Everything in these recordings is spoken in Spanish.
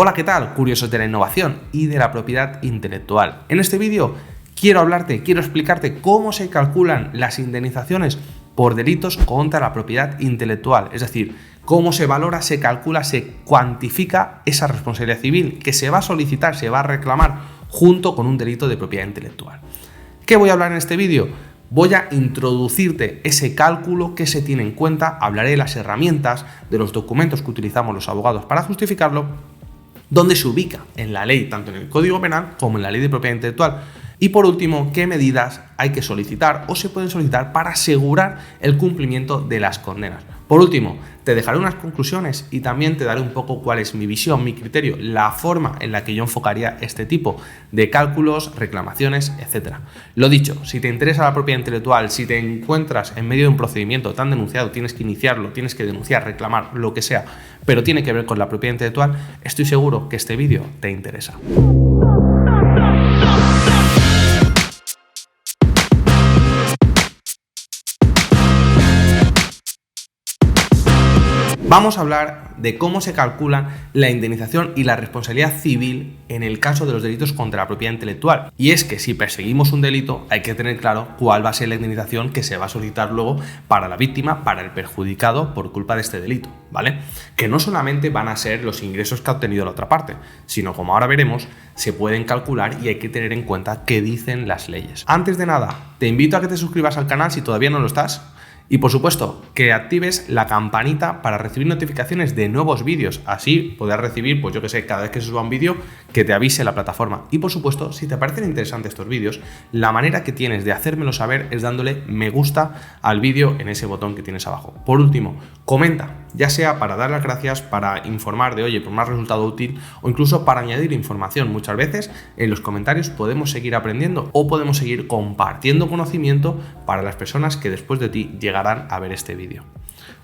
Hola, ¿qué tal? Curiosos de la innovación y de la propiedad intelectual. En este vídeo quiero explicarte cómo se calculan las indemnizaciones por delitos contra la propiedad intelectual, es decir, cómo se valora, se calcula, se cuantifica esa responsabilidad civil que se va a solicitar, se va a reclamar junto con un delito de propiedad intelectual. ¿Qué voy a hablar en este vídeo? Voy a introducirte ese cálculo que se tiene en cuenta, hablaré de las herramientas, de los documentos que utilizamos los abogados para justificarlo, dónde se ubica en la ley, tanto en el Código Penal como en la Ley de Propiedad Intelectual. Y por último, qué medidas hay que solicitar o se pueden solicitar para asegurar el cumplimiento de las condenas. Por último, te dejaré unas conclusiones y también te daré un poco cuál es mi visión, mi criterio, la forma en la que yo enfocaría este tipo de cálculos, reclamaciones, etc. Lo dicho, si te interesa la propiedad intelectual, si te encuentras en medio de un procedimiento tan denunciado, tienes que iniciarlo, tienes que denunciar, reclamar, lo que sea, pero tiene que ver con la propiedad intelectual, estoy seguro que este vídeo te interesa. Vamos a hablar de cómo se calcula la indemnización y la responsabilidad civil en el caso de los delitos contra la propiedad intelectual. Y es que si perseguimos un delito hay que tener claro cuál va a ser la indemnización que se va a solicitar luego para la víctima, para el perjudicado por culpa de este delito, ¿vale? Que no solamente van a ser los ingresos que ha obtenido la otra parte, sino, como ahora veremos, se pueden calcular y hay que tener en cuenta qué dicen las leyes. Antes de nada, te invito a que te suscribas al canal si todavía no lo estás. Y por supuesto, que actives la campanita para recibir notificaciones de nuevos vídeos. Así podrás recibir, pues yo que sé, cada vez que se suba un vídeo, que te avise la plataforma. Y por supuesto, si te parecen interesantes estos vídeos, la manera que tienes de hacérmelo saber es dándole me gusta al vídeo en ese botón que tienes abajo. Por último, comenta, ya sea para dar las gracias, para informar de, oye, por más resultado útil, o incluso para añadir información. Muchas veces en los comentarios podemos seguir aprendiendo o podemos seguir compartiendo conocimiento para las personas que después de ti llegarán a ver este vídeo.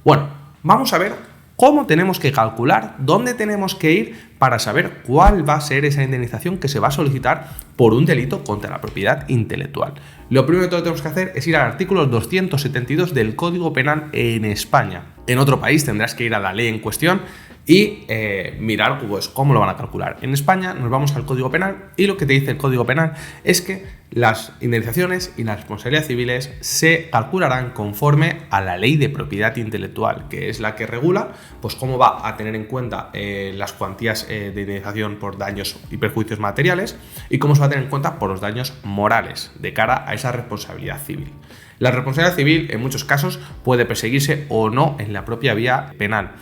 Bueno, vamos a ver cómo tenemos que calcular, dónde tenemos que ir para saber cuál va a ser esa indemnización que se va a solicitar por un delito contra la propiedad intelectual. Lo primero que tenemos que hacer es ir al artículo 272 del Código Penal en España. En otro país tendrás que ir a la ley en cuestión y mirar pues, cómo lo van a calcular. En España nos vamos al Código Penal y lo que te dice el Código Penal es que las indemnizaciones y las responsabilidades civiles se calcularán conforme a la Ley de Propiedad Intelectual, que es la que regula pues, cómo va a tener en cuenta las cuantías de indemnización por daños y perjuicios materiales y cómo se va a tener en cuenta por los daños morales de cara a esa responsabilidad civil. La responsabilidad civil en muchos casos puede perseguirse o no en la propia vía penal.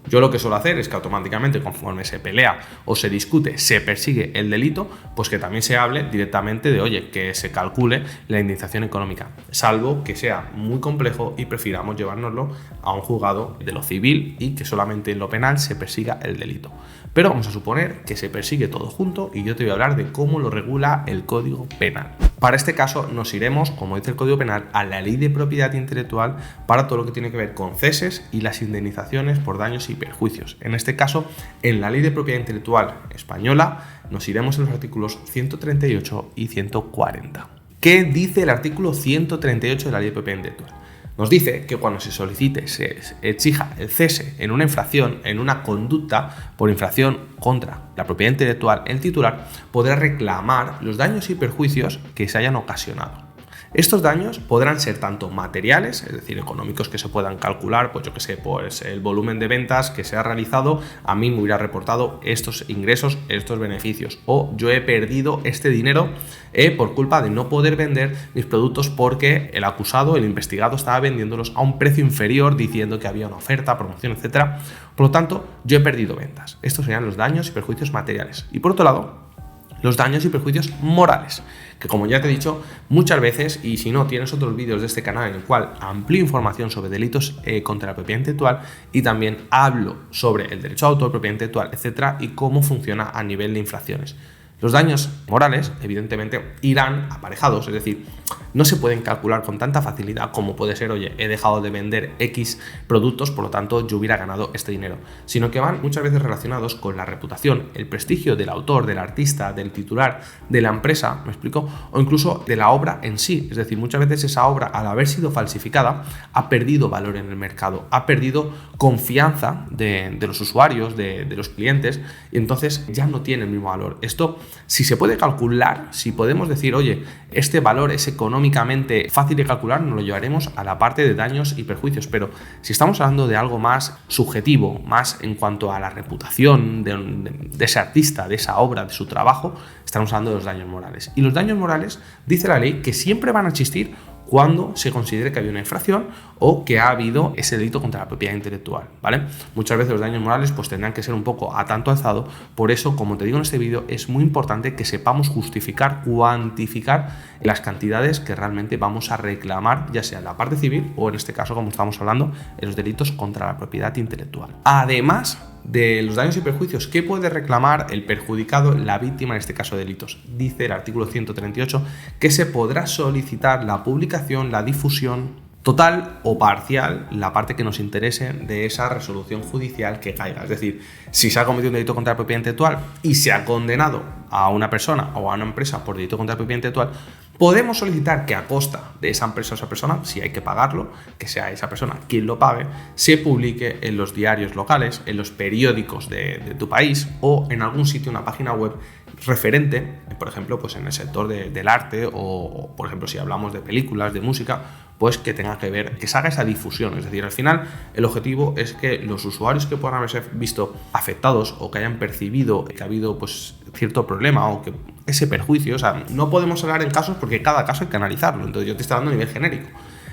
Yo lo que suelo hacer es que automáticamente, conforme se pelea o se discute, se persigue el delito, pues que también se hable directamente de, oye, que se calcule la indemnización económica, salvo que sea muy complejo y prefiramos llevárnoslo a un juzgado de lo civil y que solamente en lo penal se persiga el delito. Pero vamos a suponer que se persigue todo junto y yo te voy a hablar de cómo lo regula el Código Penal. Para este caso nos iremos, como dice el Código Penal, a la Ley de Propiedad Intelectual para todo lo que tiene que ver con ceses y las indemnizaciones por daños y perjuicios. En este caso, en la Ley de Propiedad Intelectual española nos iremos a los artículos 138 y 140. ¿Qué dice el artículo 138 de la Ley de Propiedad Intelectual? Nos dice que cuando se solicite, se exija el cese en una infracción, en una conducta por infracción contra la propiedad intelectual, el titular podrá reclamar los daños y perjuicios que se hayan ocasionado. Estos daños podrán ser tanto materiales, es decir, económicos que se puedan calcular, pues yo que sé, pues el volumen de ventas que se ha realizado, a mí me hubiera reportado estos ingresos, estos beneficios, o yo he perdido este dinero por culpa de no poder vender mis productos porque el acusado, el investigado, estaba vendiéndolos a un precio inferior diciendo que había una oferta, promoción, etc. Por lo tanto, yo he perdido ventas. Estos serían los daños y perjuicios materiales. Y por otro lado, los daños y perjuicios morales, que como ya te he dicho muchas veces, y si no tienes otros vídeos de este canal en el cual amplío información sobre delitos contra la propiedad intelectual y también hablo sobre el derecho a autor, propiedad intelectual, etcétera, y cómo funciona a nivel de infracciones. Los daños morales, evidentemente, irán aparejados, es decir, no se pueden calcular con tanta facilidad como puede ser, oye, he dejado de vender X productos, por lo tanto yo hubiera ganado este dinero, sino que van muchas veces relacionados con la reputación, el prestigio del autor, del artista, del titular, de la empresa, ¿me explico? O incluso de la obra en sí, es decir, muchas veces esa obra, al haber sido falsificada, ha perdido valor en el mercado, ha perdido confianza de los usuarios, de los clientes, y entonces ya no tiene el mismo valor. Esto, si se puede calcular, si podemos decir, oye, este valor es económicamente fácil de calcular, nos lo llevaremos a la parte de daños y perjuicios, pero si estamos hablando de algo más subjetivo, más en cuanto a la reputación de ese artista, de esa obra, de su trabajo, estamos hablando de los daños morales. Y los daños morales, dice la ley, que siempre van a existir cuando se considere que ha habido una infracción o que ha habido ese delito contra la propiedad intelectual, ¿vale? Muchas veces los daños morales pues tendrán que ser un poco a tanto alzado, por eso, como te digo en este vídeo, es muy importante que sepamos justificar, cuantificar las cantidades que realmente vamos a reclamar, ya sea en la parte civil o en este caso, como estamos hablando, en los delitos contra la propiedad intelectual. Además de los daños y perjuicios, ¿qué puede reclamar el perjudicado, la víctima en este caso de delitos? Dice el artículo 138 que se podrá solicitar la publicación, la difusión total o parcial, la parte que nos interese de esa resolución judicial que caiga. Es decir, si se ha cometido un delito contra la propiedad intelectual y se ha condenado a una persona o a una empresa por delito contra la propiedad intelectual, podemos solicitar que a costa de esa empresa o esa persona, si hay que pagarlo, que sea esa persona quien lo pague, se publique en los diarios locales, en los periódicos de tu país o en algún sitio, una página web referente, por ejemplo, pues en el sector del arte o, por ejemplo, si hablamos de películas, de música, pues que tenga que ver, que se haga esa difusión. Es decir, al final el objetivo es que los usuarios que puedan haberse visto afectados o que hayan percibido que ha habido pues cierto problema o que ese perjuicio, o sea, no podemos hablar en casos porque cada caso hay que analizarlo, entonces yo te estoy dando a nivel genérico.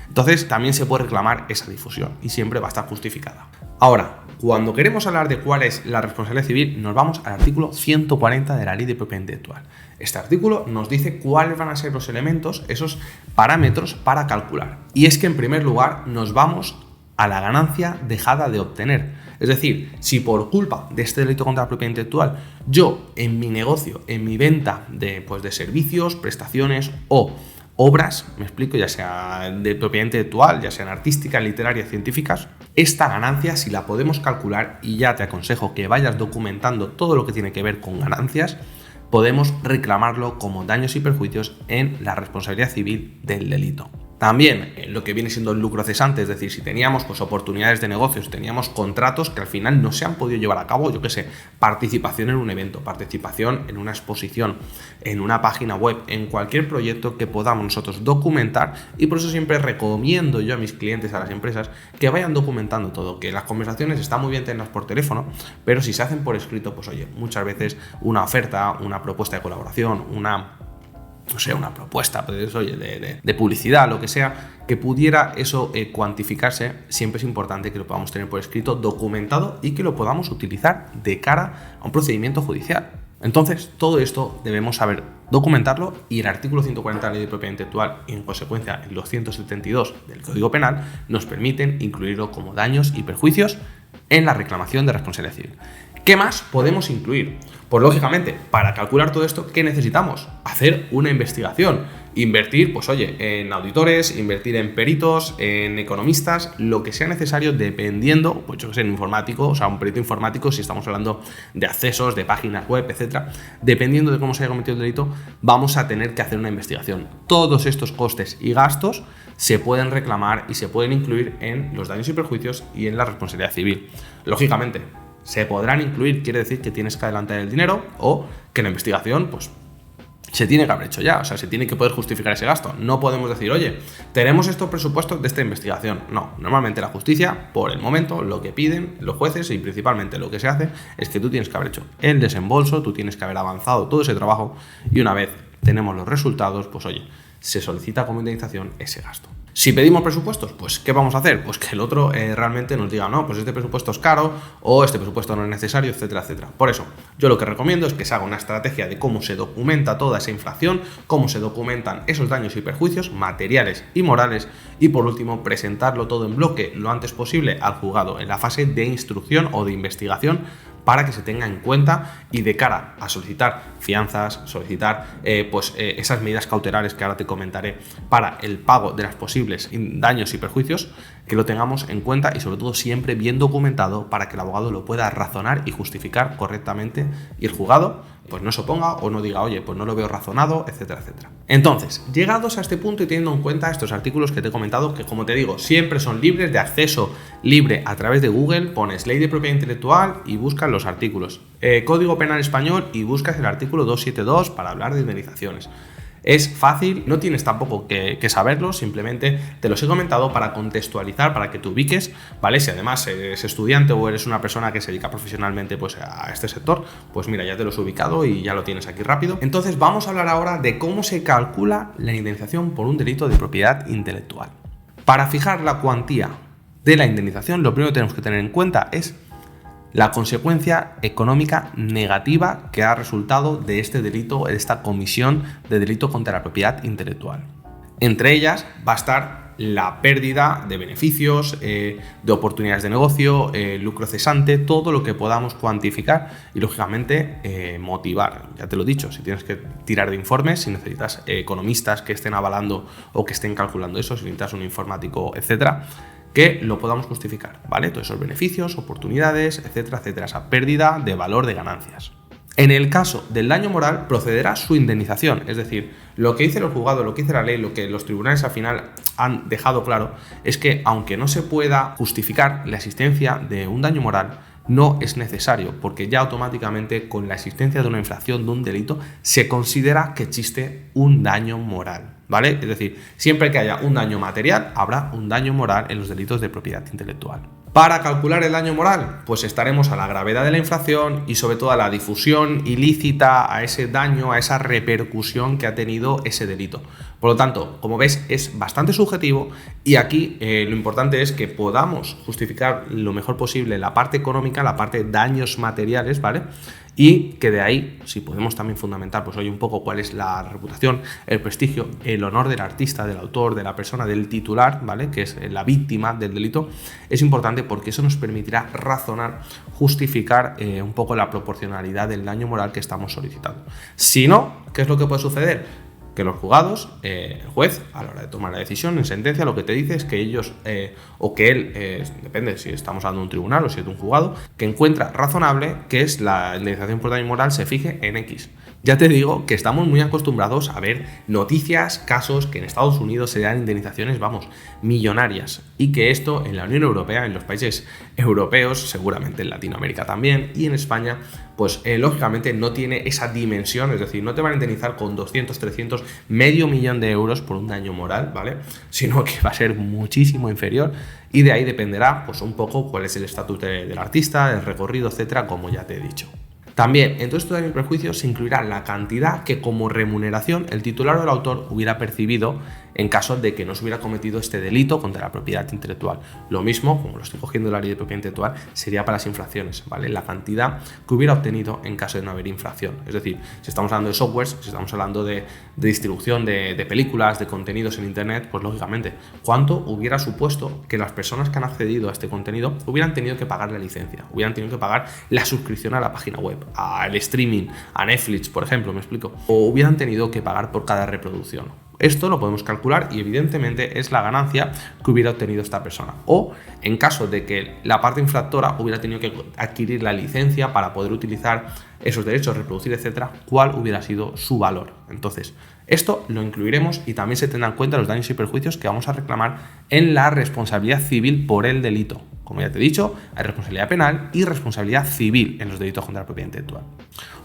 Entonces también se puede reclamar esa difusión y siempre va a estar justificada. Ahora, cuando queremos hablar de cuál es la responsabilidad civil, nos vamos al artículo 140 de la Ley de Propiedad Intelectual. Este artículo nos dice cuáles van a ser los elementos, esos parámetros para calcular. Y es que en primer lugar nos vamos a la ganancia dejada de obtener. Es decir, si por culpa de este delito contra la propiedad intelectual yo en mi negocio, en mi venta de servicios, prestaciones o obras, me explico, ya sea de propiedad intelectual, ya sean artísticas, literarias, científicas, esta ganancia si la podemos calcular, y ya te aconsejo que vayas documentando todo lo que tiene que ver con ganancias, podemos reclamarlo como daños y perjuicios en la responsabilidad civil del delito. También lo que viene siendo el lucro cesante, es decir, si teníamos pues oportunidades de negocios, teníamos contratos que al final no se han podido llevar a cabo, yo qué sé, participación en un evento, participación en una exposición, en una página web, en cualquier proyecto que podamos nosotros documentar, y por eso siempre recomiendo yo a mis clientes, a las empresas, que vayan documentando todo, que las conversaciones están muy bien tenerlas por teléfono, pero si se hacen por escrito, pues oye, muchas veces una oferta, una propuesta de colaboración, una propuesta pues, oye, de publicidad, lo que sea, que pudiera eso cuantificarse, siempre es importante que lo podamos tener por escrito, documentado y que lo podamos utilizar de cara a un procedimiento judicial. Entonces, todo esto debemos saber documentarlo, y el artículo 140 de la Ley de Propiedad Intelectual y en consecuencia el 272 del Código Penal nos permiten incluirlo como daños y perjuicios en la reclamación de responsabilidad civil. ¿Qué más podemos incluir? Pues lógicamente, para calcular todo esto, ¿qué necesitamos? Hacer una investigación, invertir, pues oye, en auditores, invertir en peritos, en economistas, lo que sea necesario dependiendo, pues yo que sé, en informático, o sea, un perito informático, si estamos hablando de accesos, de páginas web, etcétera, dependiendo de cómo se haya cometido el delito, vamos a tener que hacer una investigación. Todos estos costes y gastos se pueden reclamar y se pueden incluir en los daños y perjuicios y en la responsabilidad civil. Lógicamente, se podrán incluir, quiere decir que tienes que adelantar el dinero o que la investigación, pues, se tiene que haber hecho ya, o sea, se tiene que poder justificar ese gasto. No podemos decir, oye, tenemos estos presupuestos de esta investigación. No, normalmente la justicia, por el momento, lo que piden los jueces y principalmente lo que se hace es que tú tienes que haber hecho el desembolso, tú tienes que haber avanzado todo ese trabajo y una vez tenemos los resultados, pues oye, se solicita como indemnización ese gasto. Si pedimos presupuestos, pues ¿qué vamos a hacer? Pues que el otro realmente nos diga, no, pues este presupuesto es caro o este presupuesto no es necesario, etcétera, etcétera. Por eso, yo lo que recomiendo es que se haga una estrategia de cómo se documenta toda esa inflación, cómo se documentan esos daños y perjuicios materiales y morales y, por último, presentarlo todo en bloque lo antes posible al juzgado en la fase de instrucción o de investigación para que se tenga en cuenta y de cara a solicitar fianzas, solicitar esas medidas cautelares que ahora te comentaré para el pago de los posibles daños y perjuicios, que lo tengamos en cuenta y sobre todo siempre bien documentado para que el abogado lo pueda razonar y justificar correctamente y el juzgado pues no se oponga o no diga, oye, pues no lo veo razonado, etcétera, etcétera. Entonces, llegados a este punto y teniendo en cuenta estos artículos que te he comentado, que como te digo, siempre son libres de acceso libre a través de Google, pones Ley de Propiedad Intelectual y buscas los artículos. Código Penal Español y buscas el artículo 272 para hablar de indemnizaciones. Es fácil, no tienes tampoco que saberlo, simplemente te los he comentado para contextualizar, para que te ubiques, ¿vale? Si además eres estudiante o eres una persona que se dedica profesionalmente pues, a este sector, pues mira, ya te los he ubicado y ya lo tienes aquí rápido. Entonces vamos a hablar ahora de cómo se calcula la indemnización por un delito de propiedad intelectual. Para fijar la cuantía de la indemnización, lo primero que tenemos que tener en cuenta es la consecuencia económica negativa que ha resultado de este delito, de esta comisión de delito contra la propiedad intelectual. Entre ellas va a estar la pérdida de beneficios, de oportunidades de negocio, lucro cesante, todo lo que podamos cuantificar y lógicamente motivar. Ya te lo he dicho, si tienes que tirar de informes, si necesitas economistas que estén avalando o que estén calculando eso, si necesitas un informático, etcétera, que lo podamos justificar, ¿vale? Todos esos beneficios, oportunidades, etcétera, etcétera, esa pérdida de valor de ganancias. En el caso del daño moral, procederá su indemnización, es decir, lo que dice el juzgado, lo que dice la ley, lo que los tribunales al final han dejado claro, es que aunque no se pueda justificar la existencia de un daño moral, no es necesario, porque ya automáticamente con la existencia de una infracción, de un delito, se considera que existe un daño moral, ¿vale? Es decir, siempre que haya un daño material, habrá un daño moral en los delitos de propiedad intelectual. Para calcular el daño moral, pues estaremos a la gravedad de la infracción y sobre todo a la difusión ilícita, a ese daño, a esa repercusión que ha tenido ese delito. Por lo tanto, como ves, es bastante subjetivo y aquí lo importante es que podamos justificar lo mejor posible la parte económica, la parte de daños materiales, ¿vale? Y que de ahí, si podemos también fundamentar, pues oye, un poco cuál es la reputación, el prestigio, el honor del artista, del autor, de la persona, del titular, ¿vale? Que es la víctima del delito, es importante porque eso nos permitirá razonar, justificar un poco la proporcionalidad del daño moral que estamos solicitando. Si no, ¿qué es lo que puede suceder? Que los juzgados, el juez, a la hora de tomar la decisión en sentencia, lo que te dice es que ellos, o que él, depende si estamos hablando de un tribunal o si es de un juzgado, que encuentra razonable que es la indemnización por daño moral se fije en X. Ya te digo que estamos muy acostumbrados a ver noticias, casos que en Estados Unidos se dan indemnizaciones, vamos, millonarias, y que esto en la Unión Europea, en los países europeos, seguramente en Latinoamérica también, y en España, pues lógicamente no tiene esa dimensión, es decir, no te van a indemnizar con 200, 300, medio millón de euros por un daño moral, ¿vale? Sino que va a ser muchísimo inferior y de ahí dependerá, pues un poco cuál es el estatus del artista, el recorrido, etcétera, como ya te he dicho. También, en todo esto de daños y perjuicios se incluirá la cantidad que como remuneración el titular o el autor hubiera percibido en caso de que no se hubiera cometido este delito contra la propiedad intelectual. Lo mismo, como lo estoy cogiendo de la ley de propiedad intelectual, sería para las infracciones, ¿vale? La cantidad que hubiera obtenido en caso de no haber infracción. Es decir, si estamos hablando de softwares, si estamos hablando de distribución de películas, de contenidos en internet, pues lógicamente, ¿cuánto hubiera supuesto que las personas que han accedido a este contenido hubieran tenido que pagar la licencia, hubieran tenido que pagar la suscripción a la página web, al streaming, a Netflix, por ejemplo, me explico, o hubieran tenido que pagar por cada reproducción? Esto lo podemos calcular y evidentemente es la ganancia que hubiera obtenido esta persona. O en caso de que la parte infractora hubiera tenido que adquirir la licencia para poder utilizar esos derechos, reproducir, etcétera, ¿cuál hubiera sido su valor? Entonces, esto lo incluiremos y también se tendrán en cuenta los daños y perjuicios que vamos a reclamar en la responsabilidad civil por el delito. Como ya te he dicho, hay responsabilidad penal y responsabilidad civil en los delitos contra la propiedad intelectual.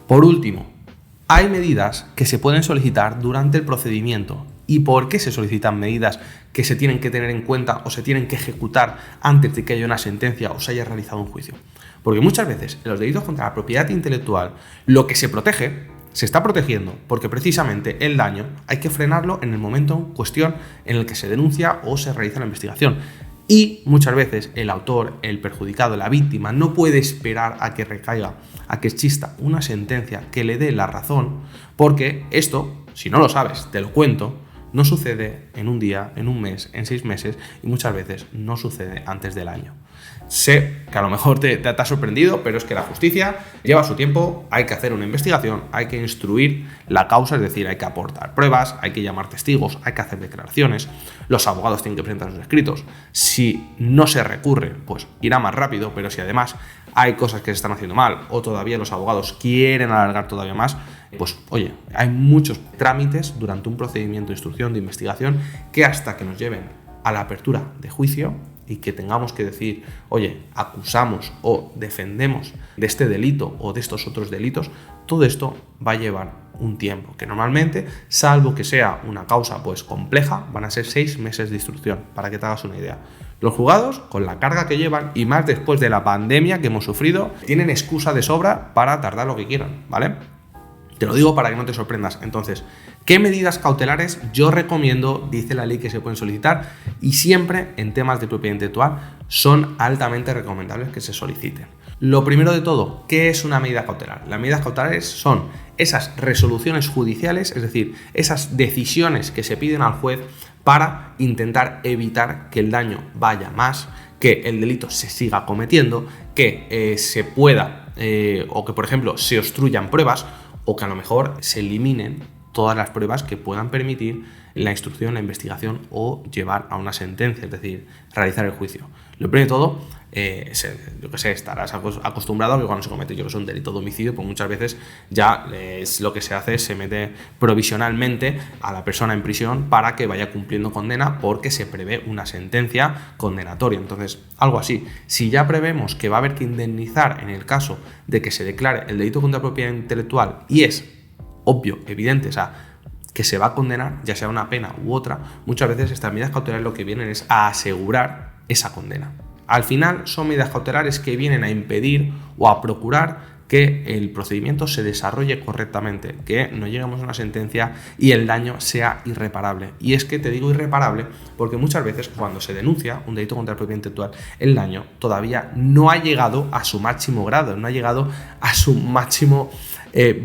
Por último, hay medidas que se pueden solicitar durante el procedimiento. ¿Y por qué se solicitan medidas que se tienen que tener en cuenta o se tienen que ejecutar antes de que haya una sentencia o se haya realizado un juicio? Porque muchas veces en los delitos contra la propiedad intelectual lo que se protege se está protegiendo porque precisamente el daño hay que frenarlo en el momento en cuestión en el que se denuncia o se realiza la investigación. Y muchas veces el autor, el perjudicado, la víctima no puede esperar a que recaiga, a que exista una sentencia que le dé la razón, porque esto, si no lo sabes, te lo cuento, no sucede en un día, en un mes, en 6 meses y muchas veces no sucede antes del año. Sé que a lo mejor te ha sorprendido, pero es que la justicia lleva su tiempo, hay que hacer una investigación, hay que instruir la causa, es decir, hay que aportar pruebas, hay que llamar testigos, hay que hacer declaraciones, los abogados tienen que presentar sus escritos. Si no se recurre, pues irá más rápido, pero si además hay cosas que se están haciendo mal o todavía los abogados quieren alargar todavía más, pues oye, hay muchos trámites durante un procedimiento de instrucción, de investigación, que hasta que nos lleven a la apertura de juicio y que tengamos que decir, oye, acusamos o defendemos de este delito o de estos otros delitos, todo esto va a llevar un tiempo, que normalmente, salvo que sea una causa pues compleja, van a ser 6 meses de instrucción, para que te hagas una idea. Los juzgados, con la carga que llevan, y más después de la pandemia que hemos sufrido, tienen excusa de sobra para tardar lo que quieran, ¿vale? Te lo digo para que no te sorprendas. Entonces, ¿qué medidas cautelares yo recomiendo? Dice la ley que se pueden solicitar y siempre en temas de propiedad intelectual son altamente recomendables que se soliciten. Lo primero de todo, ¿qué es una medida cautelar? Las medidas cautelares son esas resoluciones judiciales, es decir, esas decisiones que se piden al juez para intentar evitar que el daño vaya más, que el delito se siga cometiendo, que se pueda o que, por ejemplo, se obstruyan pruebas o que a lo mejor se eliminen todas las pruebas que puedan permitir la instrucción, la investigación o llevar a una sentencia, es decir, realizar el juicio. Lo primero de todo, yo que sé, estarás acostumbrado a que cuando se comete, yo que sé, un delito de homicidio, pues muchas veces ya lo que se hace es se mete provisionalmente a la persona en prisión para que vaya cumpliendo condena porque se prevé una sentencia condenatoria. Entonces, algo así. Si ya prevemos que va a haber que indemnizar en el caso de que se declare el delito contra la propiedad intelectual y es obvio, evidente, o sea, que se va a condenar, ya sea una pena u otra, muchas veces estas medidas cautelares lo que vienen es a asegurar esa condena. Al final son medidas cautelares que vienen a impedir o a procurar que el procedimiento se desarrolle correctamente, que no lleguemos a una sentencia y el daño sea irreparable. Y es que te digo irreparable porque muchas veces cuando se denuncia un delito contra la propiedad intelectual, el daño todavía no ha llegado a su máximo grado, no ha llegado a su máximo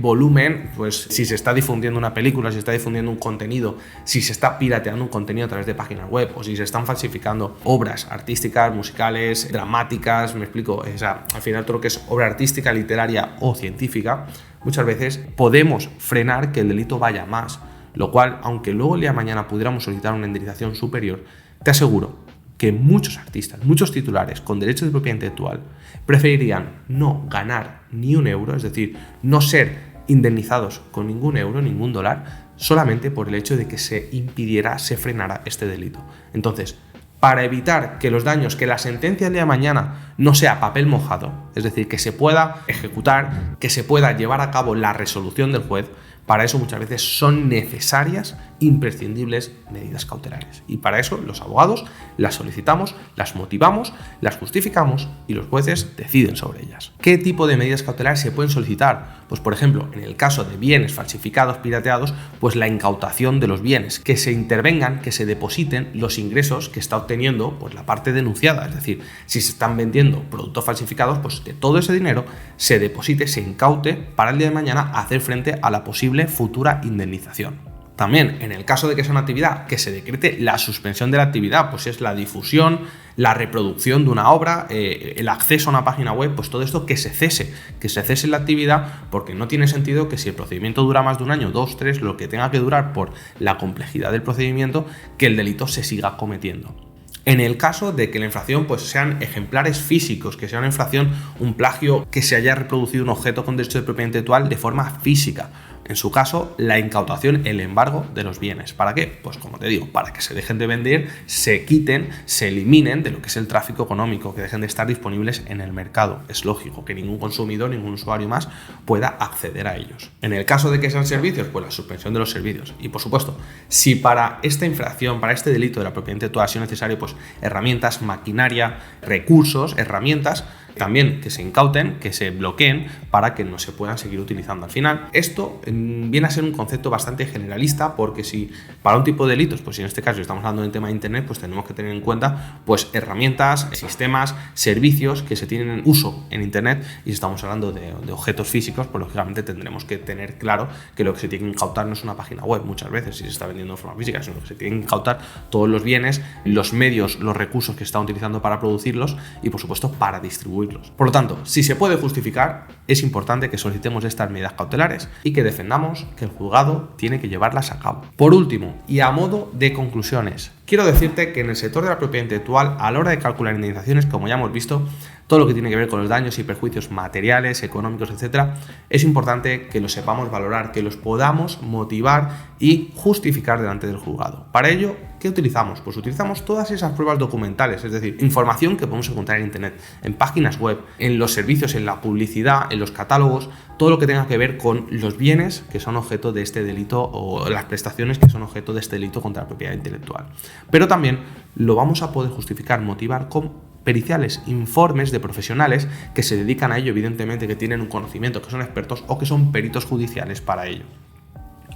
volumen, pues si se está difundiendo una película, si se está difundiendo un contenido, si se está pirateando un contenido a través de páginas web o si se están falsificando obras artísticas, musicales, dramáticas, me explico, o sea, al final todo lo que es obra artística, literaria o científica, muchas veces podemos frenar que el delito vaya más, lo cual, aunque luego el día de mañana pudiéramos solicitar una indemnización superior, te aseguro que muchos artistas, muchos titulares con derechos de propiedad intelectual preferirían no ganar ni un euro, es decir, no ser indemnizados con ningún euro, ningún dólar, solamente por el hecho de que se impidiera, se frenara este delito. Entonces, para evitar que los daños, que la sentencia el día de mañana no sea papel mojado, es decir, que se pueda ejecutar, que se pueda llevar a cabo la resolución del juez, para eso muchas veces son necesarias, imprescindibles medidas cautelares. Y para eso los abogados las solicitamos, las motivamos, las justificamos y los jueces deciden sobre ellas. ¿Qué tipo de medidas cautelares se pueden solicitar? Pues por ejemplo, en el caso de bienes falsificados, pirateados, pues la incautación de los bienes, que se intervengan, que se depositen los ingresos que está obteniendo pues la parte denunciada. Es decir, si se están vendiendo productos falsificados, pues que todo ese dinero se deposite, se incaute para el día de mañana hacer frente a la posible futura indemnización. También, en el caso de que sea una actividad, que se decrete la suspensión de la actividad, pues es la difusión, la reproducción de una obra, el acceso a una página web, pues todo esto que se cese la actividad, porque no tiene sentido que si el procedimiento dura más de un año, 2, 3, lo que tenga que durar por la complejidad del procedimiento, que el delito se siga cometiendo. En el caso de que la infracción pues sean ejemplares físicos, que sea una infracción, un plagio, que se haya reproducido un objeto con derecho de propiedad intelectual de forma física. En su caso, la incautación, el embargo de los bienes. ¿Para qué? Pues como te digo, para que se dejen de vender, se quiten, se eliminen de lo que es el tráfico económico, que dejen de estar disponibles en el mercado. Es lógico que ningún consumidor, ningún usuario más pueda acceder a ellos. En el caso de que sean servicios, pues la suspensión de los servicios. Y por supuesto, si para esta infracción, para este delito de la propiedad intelectual ha sido necesario pues herramientas, maquinaria, recursos, herramientas, también que se incauten, que se bloqueen para que no se puedan seguir utilizando. Al final, esto viene a ser un concepto bastante generalista, porque si para un tipo de delitos, pues en este caso estamos hablando del tema de Internet, pues tenemos que tener en cuenta pues herramientas, sistemas, servicios que se tienen en uso en Internet, y si estamos hablando de objetos físicos, pues lógicamente tendremos que tener claro que lo que se tiene que incautar no es una página web muchas veces si se está vendiendo de forma física, sino que se tienen que incautar todos los bienes, los medios, los recursos que se están utilizando para producirlos y por supuesto para distribuirlos. Por lo tanto, si se puede justificar, es importante que solicitemos estas medidas cautelares y que defendamos que el juzgado tiene que llevarlas a cabo. Por último, y a modo de conclusiones, quiero decirte que en el sector de la propiedad intelectual, a la hora de calcular indemnizaciones, como ya hemos visto, todo lo que tiene que ver con los daños y perjuicios materiales, económicos, etcétera, es importante que los sepamos valorar, que los podamos motivar y justificar delante del juzgado. Para ello, ¿qué utilizamos? Pues utilizamos todas esas pruebas documentales, es decir, información que podemos encontrar en Internet, en páginas web, en los servicios, en la publicidad, en los catálogos, todo lo que tenga que ver con los bienes que son objeto de este delito o las prestaciones que son objeto de este delito contra la propiedad intelectual. Pero también lo vamos a poder justificar, motivar con periciales, informes de profesionales que se dedican a ello, evidentemente, que tienen un conocimiento, que son expertos o que son peritos judiciales para ello.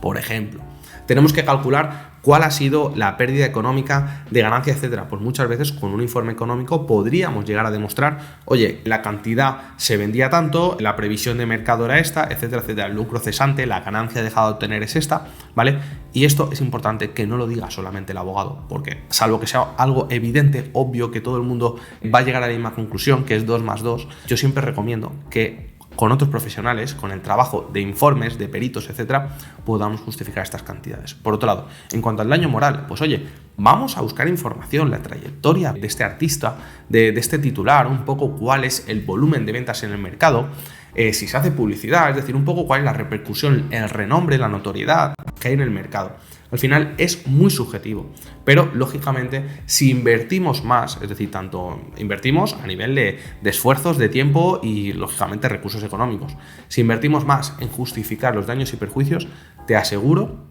Por ejemplo, tenemos que calcular cuál ha sido la pérdida económica de ganancia, etcétera. Pues muchas veces con un informe económico podríamos llegar a demostrar, oye, la cantidad se vendía tanto, la previsión de mercado era esta, etcétera, etcétera. El lucro cesante, la ganancia dejada de obtener es esta, ¿vale? Y esto es importante que no lo diga solamente el abogado, porque salvo que sea algo evidente, obvio, que todo el mundo va a llegar a la misma conclusión, que es 2 más 2, yo siempre recomiendo que con otros profesionales, con el trabajo de informes, de peritos, etcétera, podamos justificar estas cantidades. Por otro lado, en cuanto al daño moral, pues oye, vamos a buscar información, la trayectoria de este artista, de este titular, un poco cuál es el volumen de ventas en el mercado, si se hace publicidad, es decir, un poco cuál es la repercusión, el renombre, la notoriedad que hay en el mercado. Al final es muy subjetivo, pero lógicamente si invertimos más, es decir, tanto invertimos a nivel de esfuerzos, de tiempo y lógicamente recursos económicos, si invertimos más en justificar los daños y perjuicios, te aseguro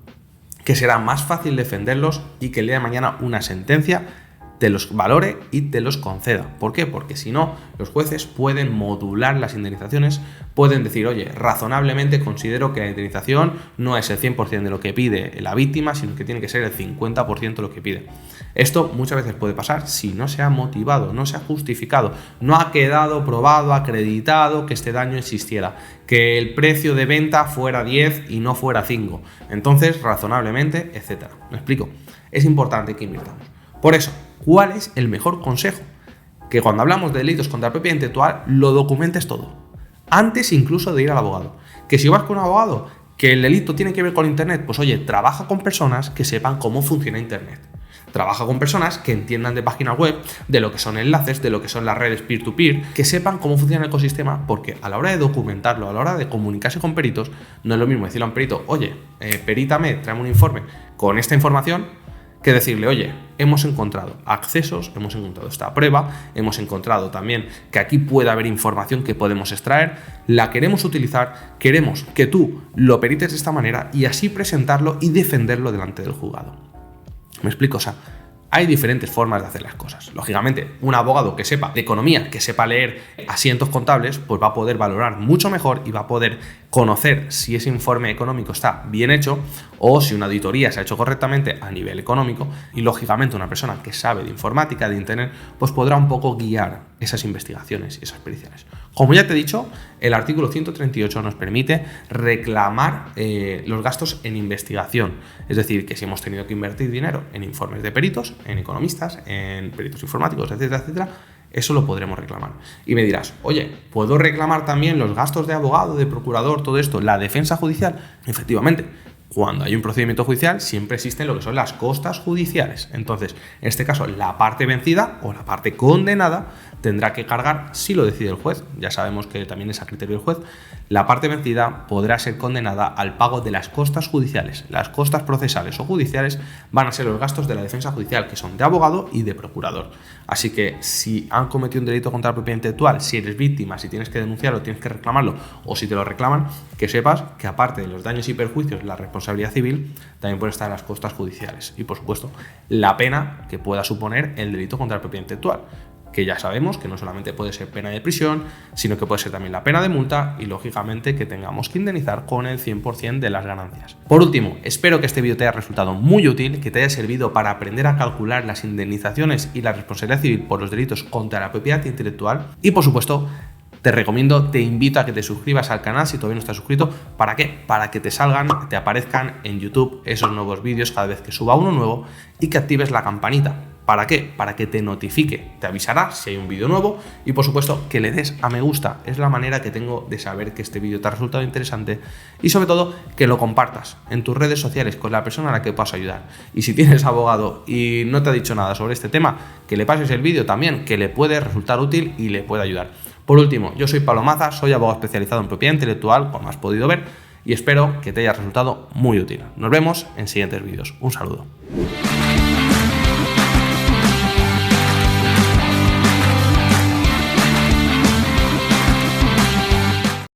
que será más fácil defenderlos y que el día de mañana una sentencia te los valore y te los conceda. ¿Por qué? Porque si no, los jueces pueden modular las indemnizaciones, pueden decir, oye, razonablemente considero que la indemnización no es el 100% de lo que pide la víctima, sino que tiene que ser el 50% de lo que pide. Esto muchas veces puede pasar si no se ha motivado, no se ha justificado, no ha quedado probado, acreditado que este daño existiera, que el precio de venta fuera 10 y no fuera 5. Entonces, razonablemente, etcétera. ¿Me explico? Es importante que invirtamos. Por eso, ¿cuál es el mejor consejo? Que cuando hablamos de delitos contra la propiedad intelectual lo documentes todo, antes incluso de ir al abogado. Que si vas con un abogado, que el delito tiene que ver con Internet, pues oye, trabaja con personas que sepan cómo funciona Internet. Trabaja con personas que entiendan de página web, de lo que son enlaces, de lo que son las redes peer-to-peer, que sepan cómo funciona el ecosistema, porque a la hora de documentarlo, a la hora de comunicarse con peritos, no es lo mismo decirle a un perito, oye, perítame, tráeme un informe con esta información, que decirle, oye, hemos encontrado accesos, hemos encontrado esta prueba, hemos encontrado también que aquí puede haber información que podemos extraer, la queremos utilizar, queremos que tú lo perites de esta manera y así presentarlo y defenderlo delante del juzgado. ¿Me explico? O sea, hay diferentes formas de hacer las cosas. Lógicamente, un abogado que sepa de economía, que sepa leer asientos contables, pues va a poder valorar mucho mejor y va a poder conocer si ese informe económico está bien hecho o si una auditoría se ha hecho correctamente a nivel económico, y lógicamente una persona que sabe de informática, de Internet, pues podrá un poco guiar esas investigaciones y esas periciales. Como ya te he dicho, el artículo 138 nos permite reclamar los gastos en investigación. Es decir, que si hemos tenido que invertir dinero en informes de peritos, en economistas, en peritos informáticos, etcétera, etcétera, eso lo podremos reclamar. Y me dirás, oye, ¿puedo reclamar también los gastos de abogado, de procurador, todo esto, la defensa judicial? Efectivamente, cuando hay un procedimiento judicial siempre existen lo que son las costas judiciales. Entonces, en este caso, la parte vencida o la parte condenada tendrá que cargar, si lo decide el juez, ya sabemos que también es a criterio del juez, la parte vencida podrá ser condenada al pago de las costas judiciales. Las costas procesales o judiciales van a ser los gastos de la defensa judicial, que son de abogado y de procurador. Así que si han cometido un delito contra la propiedad intelectual, si eres víctima, si tienes que denunciarlo, tienes que reclamarlo, o si te lo reclaman, que sepas que aparte de los daños y perjuicios, la responsabilidad civil, también puede estar en las costas judiciales. Y por supuesto, la pena que pueda suponer el delito contra la propiedad intelectual, que ya sabemos que no solamente puede ser pena de prisión, sino que puede ser también la pena de multa y lógicamente que tengamos que indemnizar con el 100% de las ganancias. Por último, espero que este vídeo te haya resultado muy útil, que te haya servido para aprender a calcular las indemnizaciones y la responsabilidad civil por los delitos contra la propiedad intelectual y, por supuesto, te invito a que te suscribas al canal si todavía no estás suscrito. ¿Para qué? Para que te salgan, te aparezcan en YouTube esos nuevos vídeos cada vez que suba uno nuevo y que actives la campanita. ¿Para qué? Para que te notifique, te avisará si hay un vídeo nuevo y por supuesto que le des a me gusta. Es la manera que tengo de saber que este vídeo te ha resultado interesante y sobre todo que lo compartas en tus redes sociales con la persona a la que puedas ayudar. Y si tienes abogado y no te ha dicho nada sobre este tema, que le pases el vídeo también, que le puede resultar útil y le puede ayudar. Por último, yo soy Pablo Maza, soy abogado especializado en propiedad intelectual, como has podido ver, y espero que te haya resultado muy útil. Nos vemos en siguientes vídeos. Un saludo.